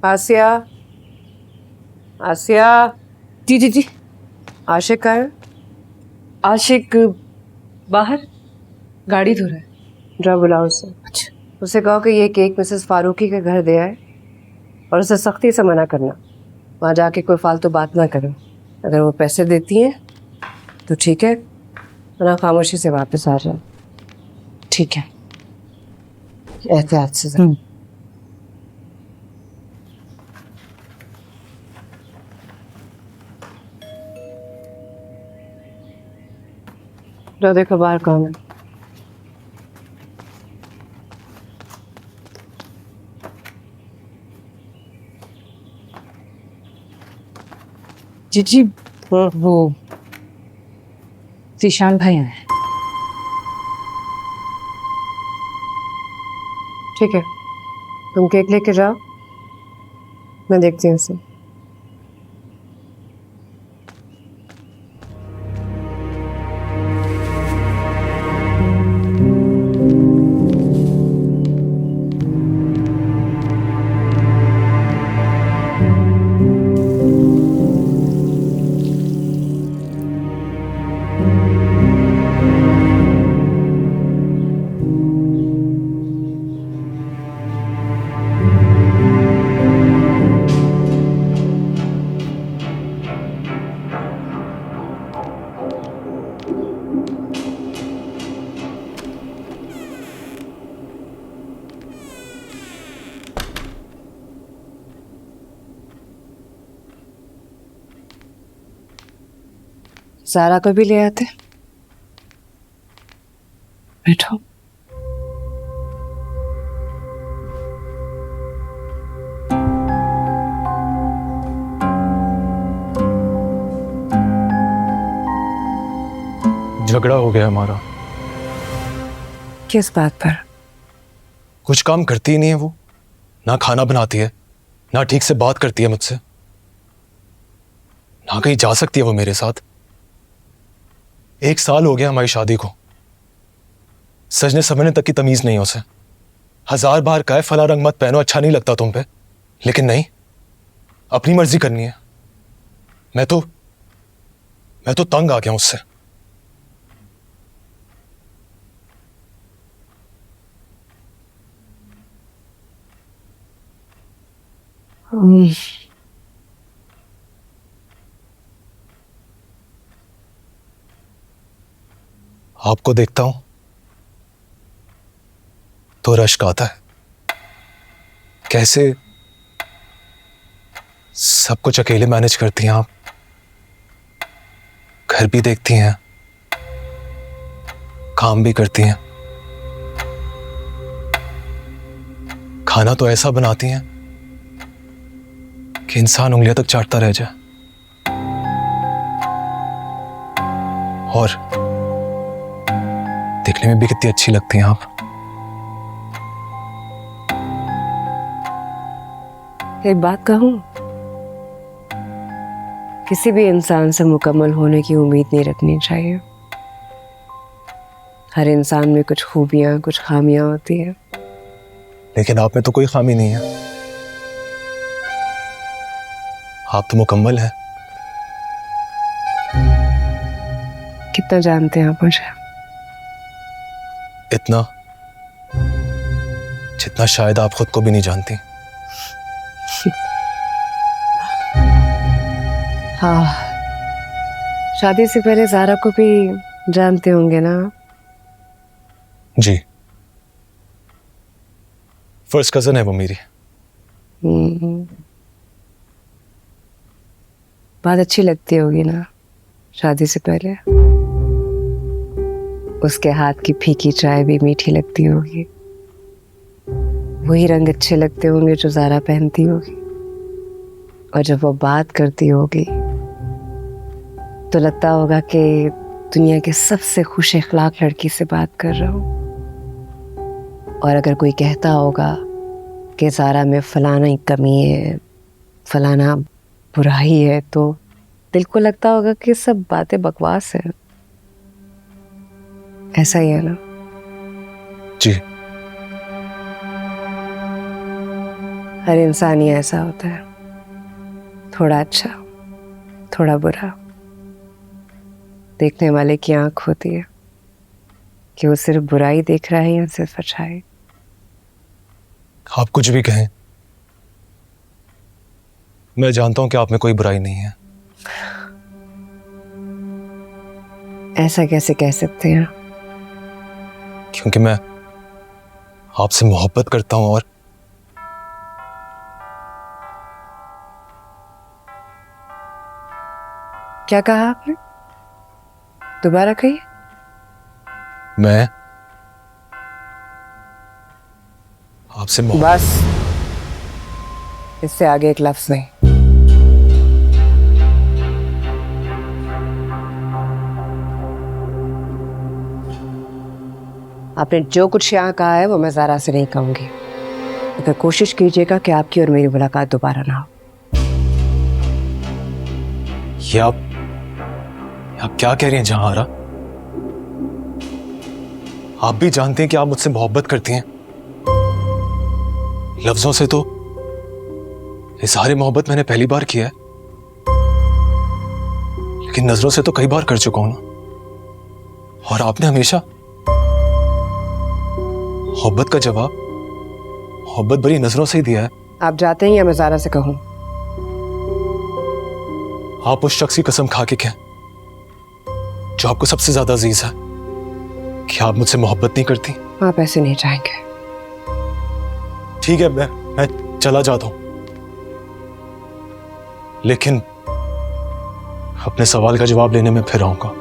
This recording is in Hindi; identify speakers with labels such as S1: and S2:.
S1: आसिया, आसिया।
S2: जी जी जी।
S1: आशिक का है?
S2: आशिक बाहर गाड़ी धो रहा है।
S1: जाओ बुलाओ उसे।
S2: अच्छा।
S1: उसे कहो कि ये केक मिसेस फारूकी के घर दे आए और उसे सख्ती से मना करना, वहां जाके कोई फालतू बात ना करो। अगर वो पैसे देती हैं तो ठीक है, वरना खामोशी से वापस आ जाए।
S2: ठीक है।
S1: एहतियात से जरा। जाओ देखो बाहर कौन है।
S2: जी जी। वो जीशान भाई आए।
S1: ठीक है, तुम केक लेके जाओ, मैं देखती हूँ उसे। सारा को भी ले आते। बैठो।
S3: झगड़ा हो गया हमारा।
S1: किस बात पर?
S3: कुछ काम करती ही नहीं है वो, ना खाना बनाती है, ना ठीक से बात करती है मुझसे, ना कहीं जा सकती है वो मेरे साथ। 1 साल हो गया हमारी शादी को, सजने संवरने तक की तमीज नहीं है उसे। 1000 बार कहा है फला रंग मत पहनो, अच्छा नहीं लगता तुम पे, लेकिन नहीं, अपनी मर्जी करनी है। मैं तो तंग आ गया उससे। आपको देखता हूं तो रश्क आता है। कैसे सब कुछ अकेले मैनेज करती हैं आप, घर भी देखती हैं, काम भी करती हैं, खाना तो ऐसा बनाती हैं कि इंसान उंगलियां तक चाटता रह जाए। और देखने में भी कितनी अच्छी लगती हैं आप।
S1: एक बात कहूं, किसी भी इंसान से मुकम्मल होने की उम्मीद नहीं रखनी चाहिए। हर इंसान में कुछ खूबियां, कुछ खामियां होती हैं।
S3: लेकिन आप में तो कोई खामी नहीं है, आप तो मुकम्मल हैं।
S1: कितना जानते हैं आप मुझे?
S3: इतना जितना शायद आप खुद को भी नहीं जानती।
S1: हाँ, शादी से पहले ज़ारा को भी जानते होंगे ना?
S3: जी, फर्स्ट कजन है वो मेरी।
S1: बात अच्छी लगती होगी ना शादी से पहले? उसके हाथ की फीकी चाय भी मीठी लगती होगी। वही रंग अच्छे लगते होंगे जो ज़ारा पहनती होगी। और जब वो बात करती होगी तो लगता होगा कि दुनिया के सबसे खुश इखलाक लड़की से बात कर रहा हूँ। और अगर कोई कहता होगा कि ज़ारा में फलाना ही कमी है, फलाना बुराई है, तो दिल को लगता होगा कि सब बातें बकवास है। ऐसा ही है ना?
S3: जी।
S1: हर इंसान ही ऐसा होता है, थोड़ा अच्छा थोड़ा बुरा। देखने वाले की आंख होती है कि वो सिर्फ बुराई देख रहा है या सिर्फ अच्छाई।
S3: आप कुछ भी कहें, मैं जानता हूं कि आप में कोई बुराई नहीं है।
S1: ऐसा कैसे कह सकते हैं?
S3: क्योंकि मैं आपसे मोहब्बत करता हूं। और
S1: क्या कहा आपने? दोबारा कहिए।
S3: मैं आपसे
S1: बस, इससे आगे एक लफ्ज नहीं। आपने जो कुछ यहाँ कहा है वो मैं ज़रा से नहीं कहूंगी, मगर कोशिश कीजिएगा कि आपकी और मेरी मुलाकात दोबारा ना हो।
S3: ये आप क्या कह रही हैं जहांरा? आप भी जानते हैं कि आप मुझसे मोहब्बत करती हैं। लफ्जों से तो इज़हार मोहब्बत मैंने पहली बार किया है, लेकिन नजरों से तो कई बार कर चुका हूं ना। और आपने हमेशा मोहब्बत का जवाब मोहब्बत भरी नजरों से ही दिया है।
S1: आप जाते हैं या मैं ज़रा से कहूं?
S3: आप उस शख्स की कसम खा के कहें जो आपको सबसे ज्यादा अजीज है कि आप मुझसे मोहब्बत नहीं करती।
S1: आप ऐसे नहीं जाएंगे।
S3: ठीक है, मैं चला जाता हूं, लेकिन अपने सवाल का जवाब लेने में फिर आऊंगा।